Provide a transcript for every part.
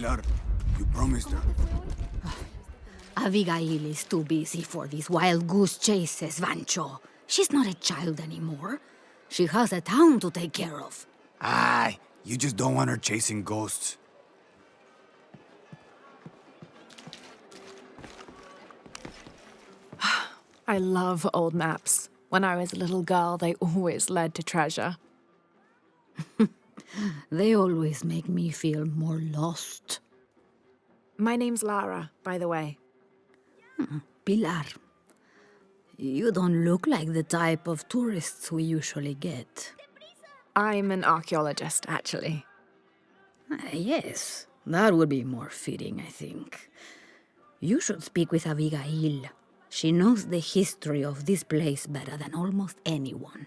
Pilar, you promised her. Abigail is too busy for these wild goose chases, Vancho. She's not a child anymore. She has a town to take care of. Aye, you just don't want her chasing ghosts. I love old maps. When I was a little girl, they always led to treasure. They always make me feel more lost. My name's Lara, by the way. Pilar, you don't look like the type of tourists we usually get. I'm an archaeologist, actually. Yes, that would be more fitting, I think. You should speak with Abigail. She knows the history of this place better than almost anyone.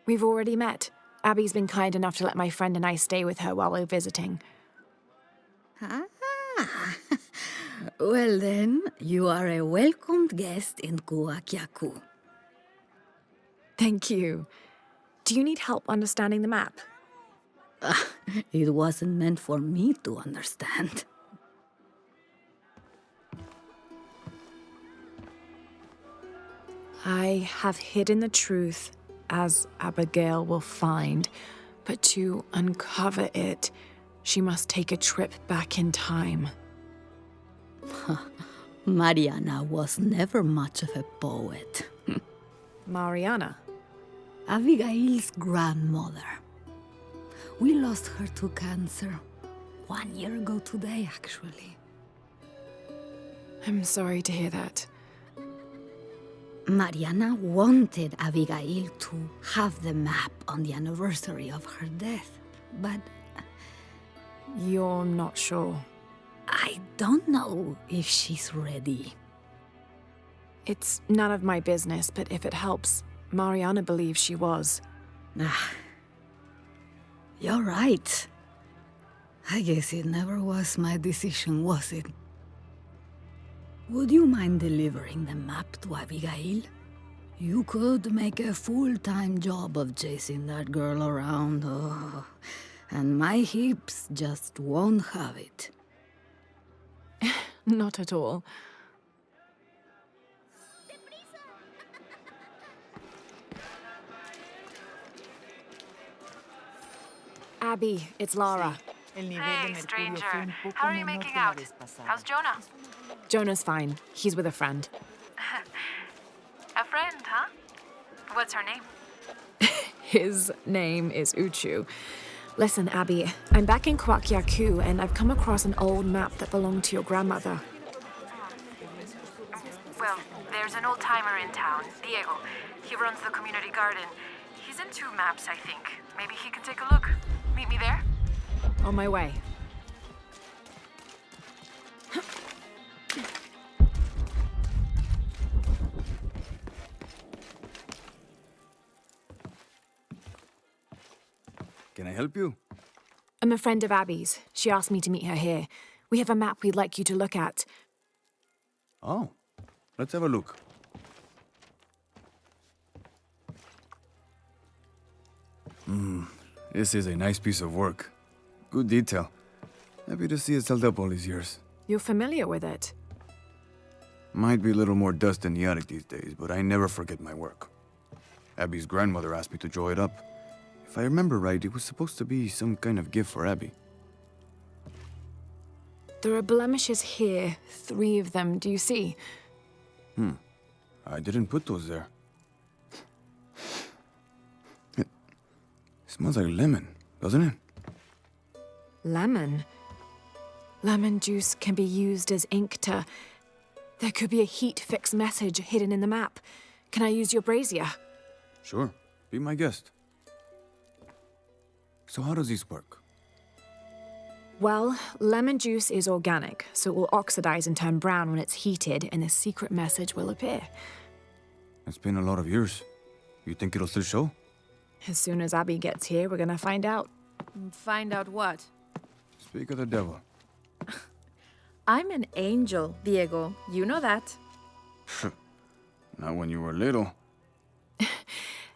We've already met. Abby's been kind enough to let my friend and I stay with her while we're visiting. Ah, well then, you are a welcomed guest in Kuakyaku. Thank you. Do you need help understanding the map? It wasn't meant for me to understand. I have hidden the truth, as Abigail will find, but to uncover it, she must take a trip back in time. Mariana was never much of a poet. Mariana? Abigail's grandmother. We lost her to cancer 1 year ago today, actually. I'm sorry to hear that. Mariana wanted Abigail to have the map on the anniversary of her death, but You're not sure. I don't know if she's ready. It's none of my business, but if it helps, Mariana believes she was. You're right. I guess it never was my decision, was it? Would you mind delivering the map to Abigail? You could make a full-time job of chasing that girl around, and my hips just won't have it. Not at all. Abby, it's Lara. Hey, stranger. How are you making out? How's Jonah? Jonah's fine. He's with a friend. A friend, huh? What's her name? His name is Uchu. Listen, Abby, I'm back in Kwakyaku, and I've come across an old map that belonged to your grandmother. Well, there's an old-timer in town, Diego. He runs the community garden. He's into maps, I think. Maybe he can take a look. Meet me there? On my way. Can I help you? I'm a friend of Abby's. She asked me to meet her here. We have a map we'd like you to look at. Oh, let's have a look. This is a nice piece of work. Good detail. Happy to see it's held up all these years. You're familiar with it? Might be a little more dust in the attic these days, but I never forget my work. Abby's grandmother asked me to draw it up. If I remember right, it was supposed to be some kind of gift for Abby. There are blemishes here, 3 of them, do you see? I didn't put those there. It smells like lemon, doesn't it? Lemon? Lemon juice can be used as ink to... There could be a heat-fix message hidden in the map. Can I use your brazier? Sure, be my guest. So how does this work? Well, lemon juice is organic, so it will oxidize and turn brown when it's heated, and the secret message will appear. It's been a lot of years. You think it'll still show? As soon as Abby gets here, we're gonna find out. Find out what? Speak of the devil. I'm an angel, Diego. You know that. Not when you were little.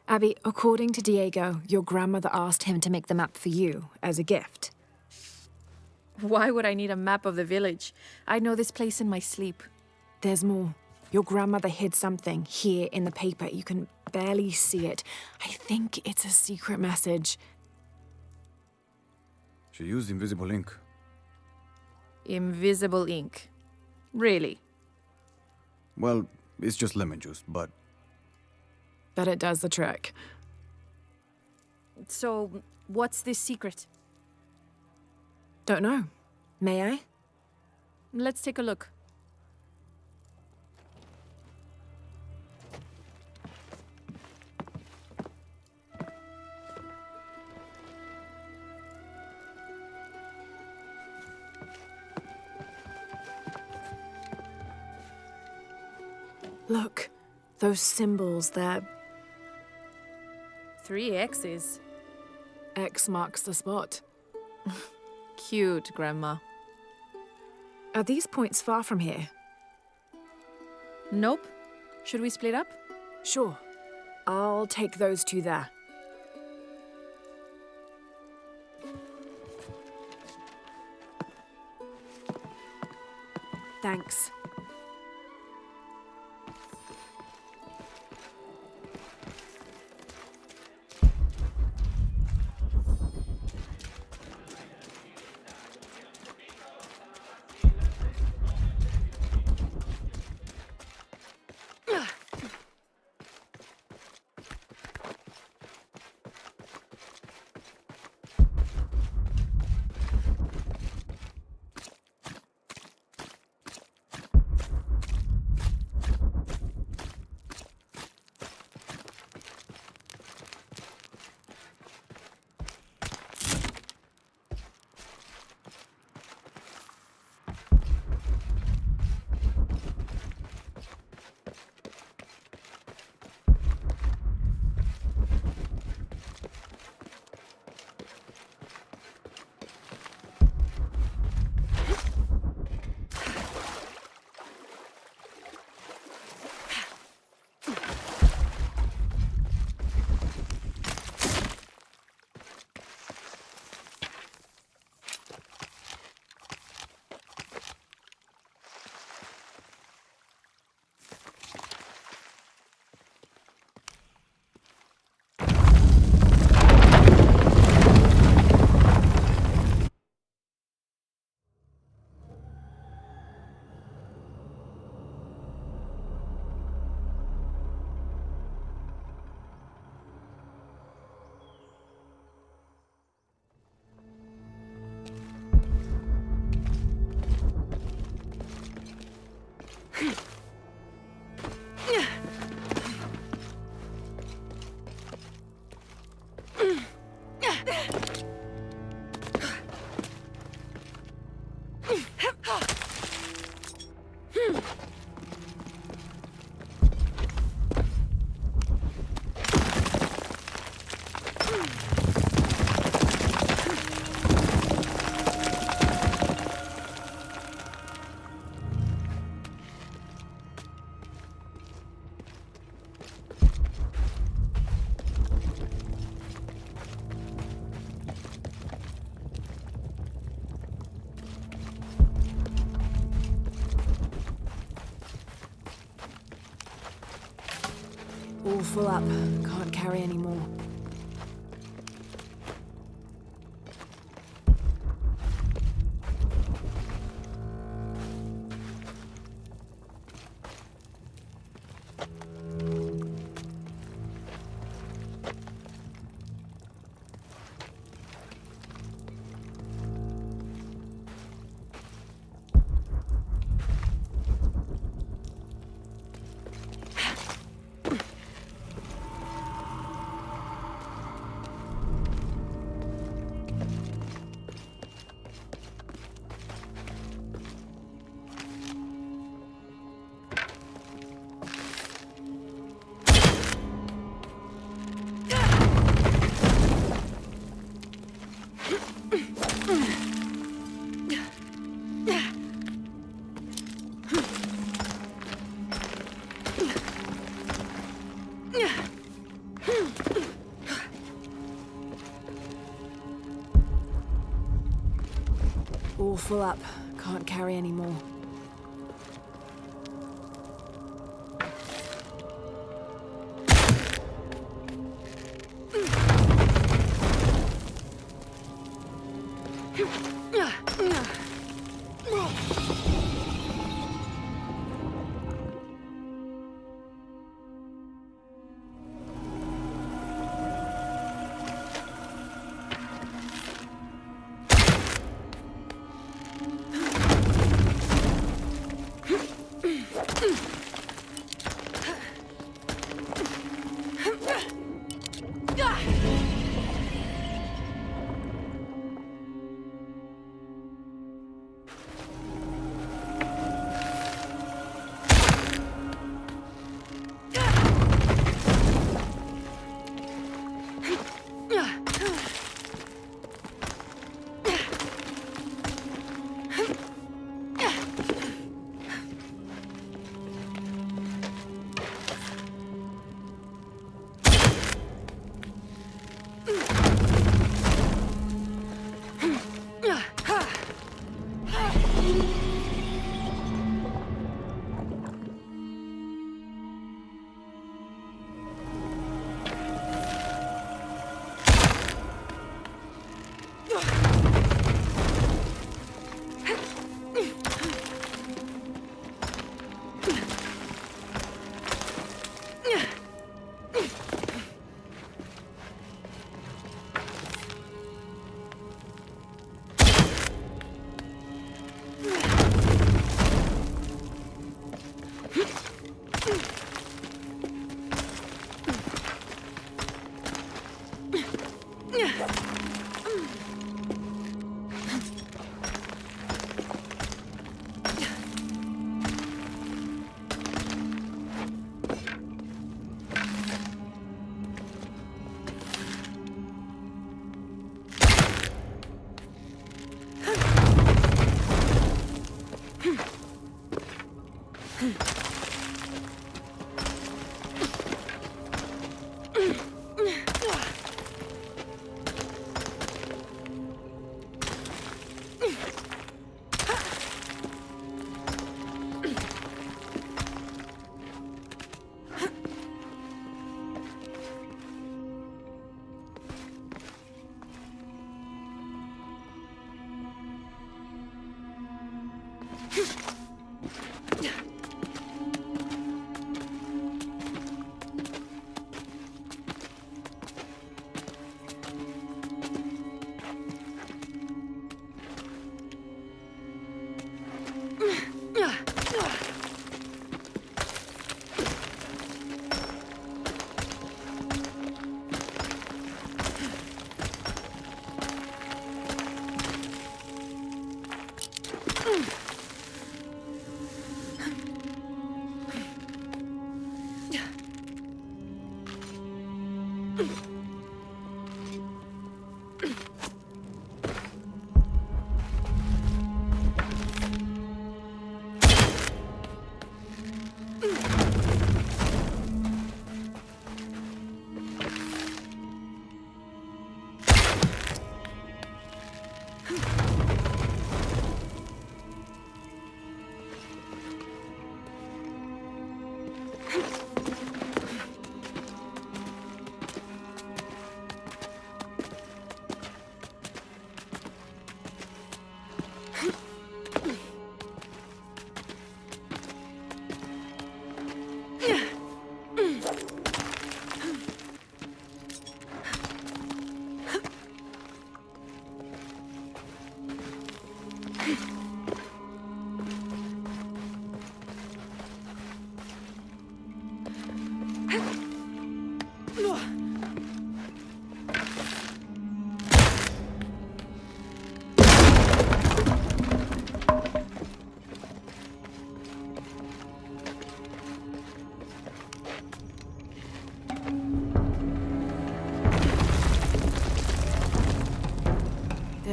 Abby, according to Diego, your grandmother asked him to make the map for you, as a gift. Why would I need a map of the village? I know this place in my sleep. There's more. Your grandmother hid something here in the paper. You can barely see it. I think it's a secret message. She used invisible ink. Invisible ink. Really? Well, it's just lemon juice, but But it does the trick. So, what's this secret? Don't know. May I? Let's take a look. Look, those symbols there. 3 X's. X marks the spot. Cute, Grandma. Are these points far from here? Nope. Should we split up? Sure. I'll take those two there. Thanks. All full up. Can't carry any more. all full up. Can't carry any more.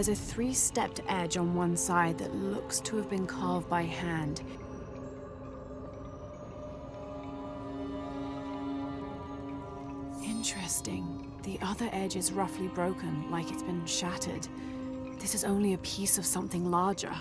There's a three-stepped edge on one side that looks to have been carved by hand. Interesting. The other edge is roughly broken, like it's been shattered. This is only a piece of something larger.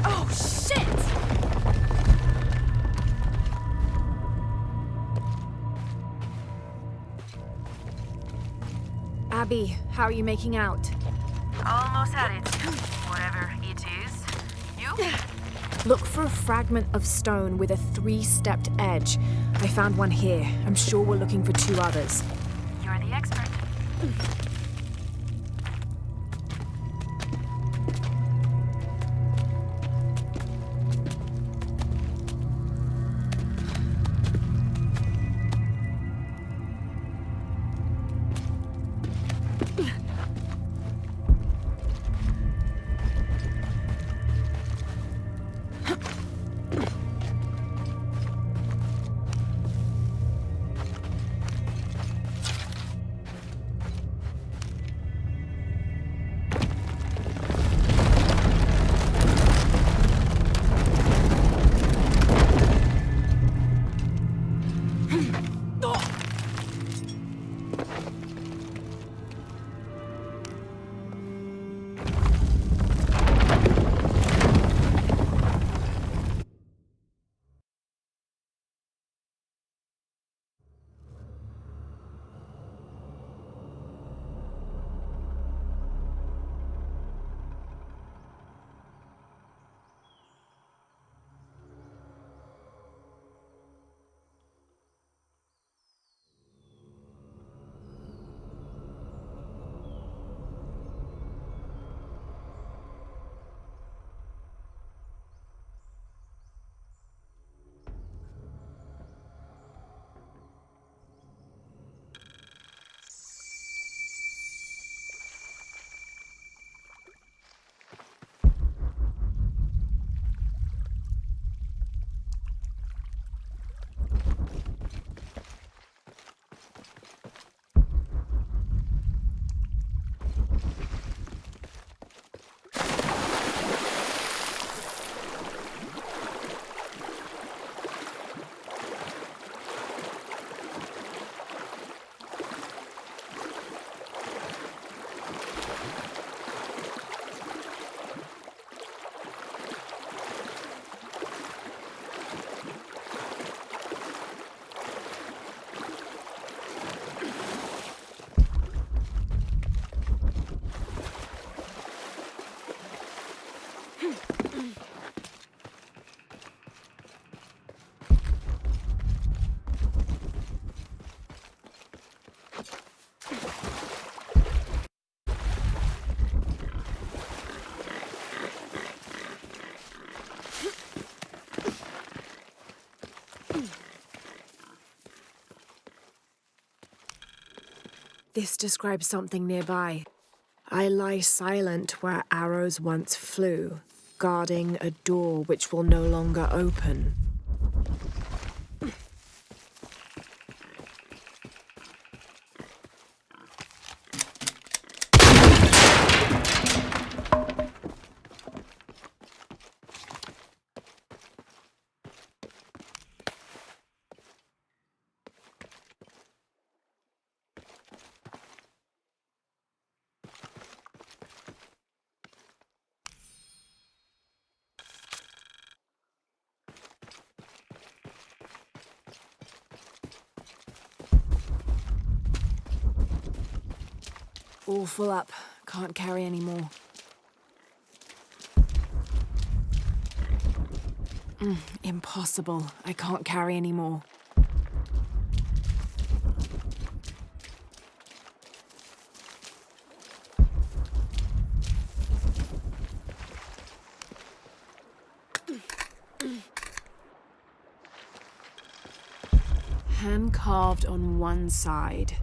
Oh, shit! Abby, how are you making out? Almost at it. Whatever it is. You? Look for a fragment of stone with a 3-stepped edge. I found one here. I'm sure we're looking for 2 others. You're the expert. This describes something nearby. I lie silent where arrows once flew, guarding a door which will no longer open. All full up. Can't carry any more. Impossible. I can't carry any more. Hand carved on one side.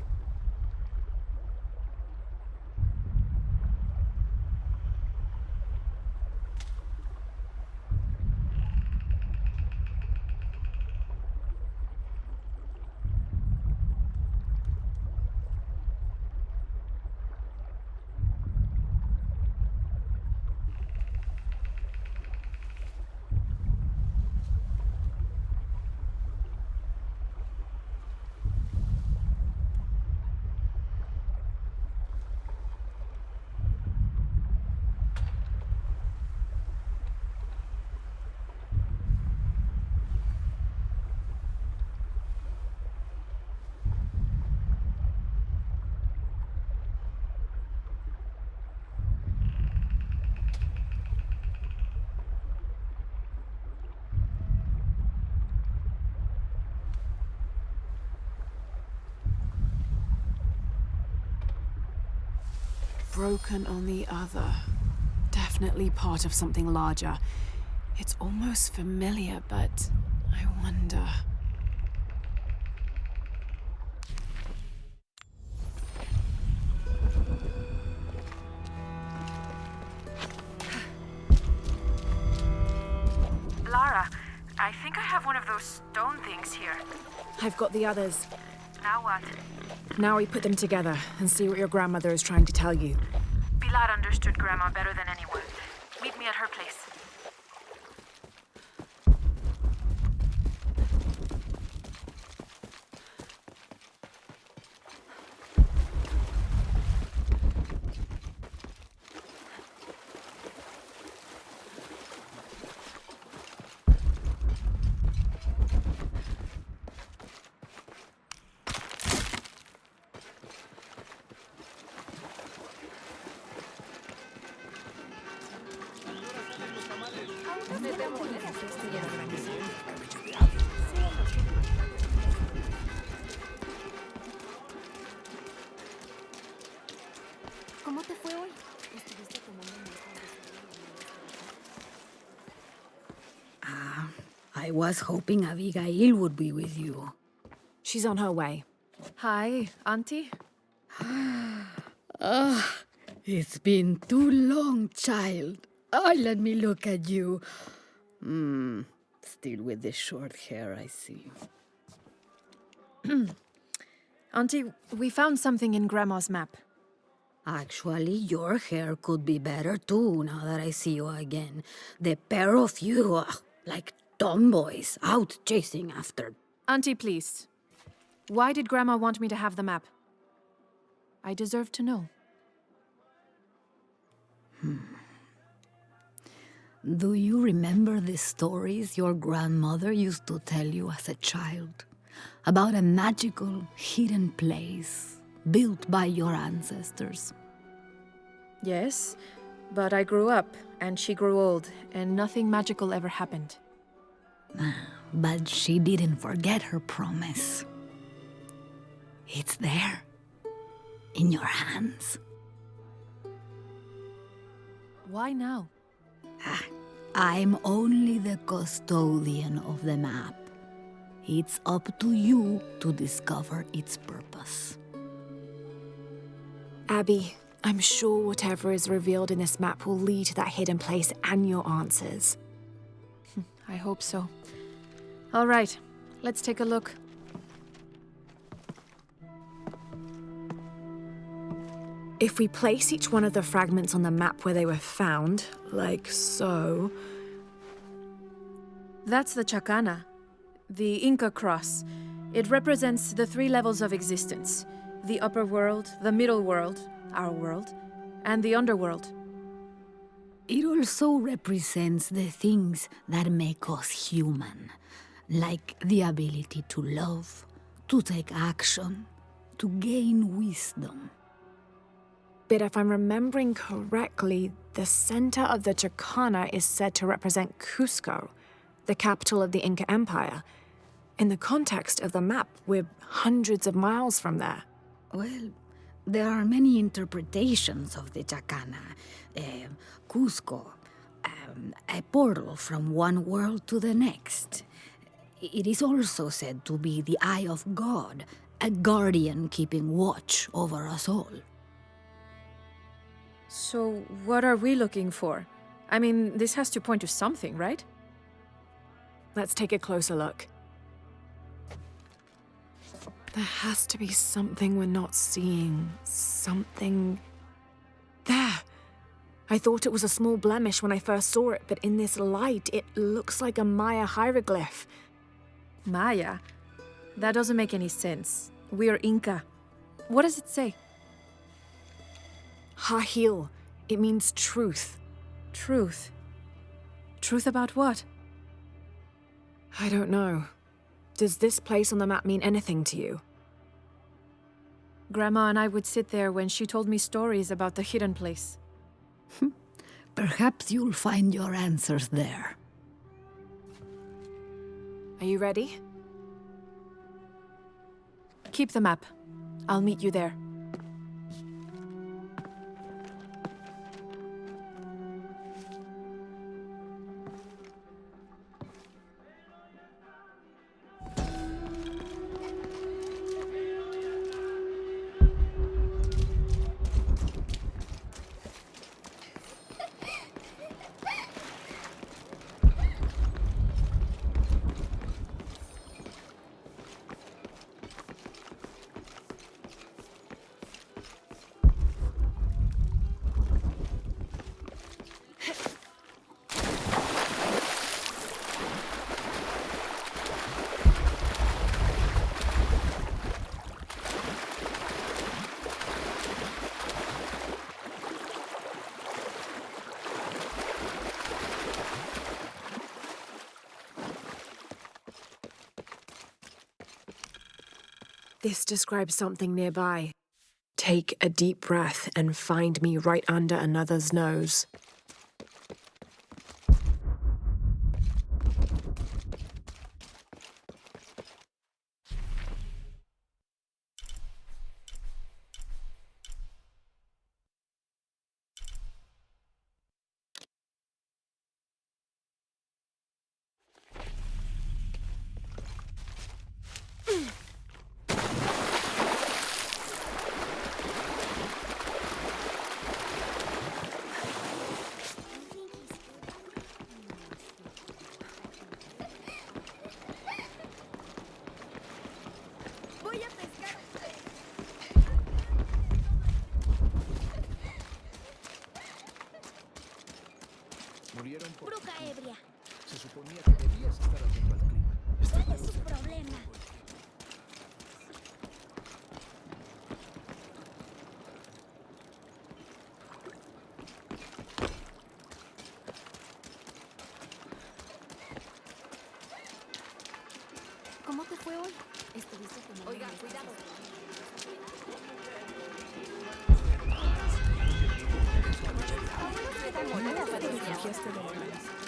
broken on the other. Definitely part of something larger. It's almost familiar, but I wonder... Lara, I think I have one of those stone things here. I've got the others. Now what? Now we put them together and see what your grandmother is trying to tell you. Pilar understood Grandma better than anyone. Meet me at her place. ¿Cómo te fue hoy? I was hoping Abigail would be with you. She's on her way. Hi, Auntie. It's been too long, child. Oh, let me look at you. Still with the short hair, I see. Auntie, we found something in Grandma's map. Actually, your hair could be better too, now that I see you again. The pair of you, like tomboys, out chasing after. Auntie, please. Why did Grandma want me to have the map? I deserve to know. Do you remember the stories your grandmother used to tell you as a child? About a magical, hidden place built by your ancestors? Yes, but I grew up, and she grew old, and nothing magical ever happened. But she didn't forget her promise. It's there, in your hands. Why now? I'm only the custodian of the map. It's up to you to discover its purpose. Abby, I'm sure whatever is revealed in this map will lead to that hidden place and your answers. I hope so. All right, let's take a look. If we place each one of the fragments on the map where they were found, like so... That's the Chacana, the Inca cross. It represents the 3 levels of existence: the upper world, the middle world, our world, and the underworld. It also represents the things that make us human, like the ability to love, to take action, to gain wisdom. But if I'm remembering correctly, the center of the Chacana is said to represent Cusco, the capital of the Inca Empire. In the context of the map, we're hundreds of miles from there. Well, there are many interpretations of the Chacana. Cusco, a portal from one world to the next. It is also said to be the eye of God, a guardian keeping watch over us all. So, what are we looking for? I mean, this has to point to something, right? Let's take a closer look. There has to be something we're not seeing. Something... There! I thought it was a small blemish when I first saw it, but in this light, it looks like a Maya hieroglyph. Maya? That doesn't make any sense. We're Inca. What does it say? Hahil. It means truth. Truth. Truth about what? I don't know. Does this place on the map mean anything to you? Grandma and I would sit there when she told me stories about the hidden place. Perhaps you'll find your answers there. Are you ready? Keep the map. I'll meet you there. This describes something nearby. Take a deep breath and find me right under another's nose. Voy a pescar. Murieron por Bruja ebria. Se suponía que debías estar atento al clima. ¿Cuál es su problema? ¿Cómo te fue hoy? Estuviste con Oiga, cuidado. ¿Te refugiaste de la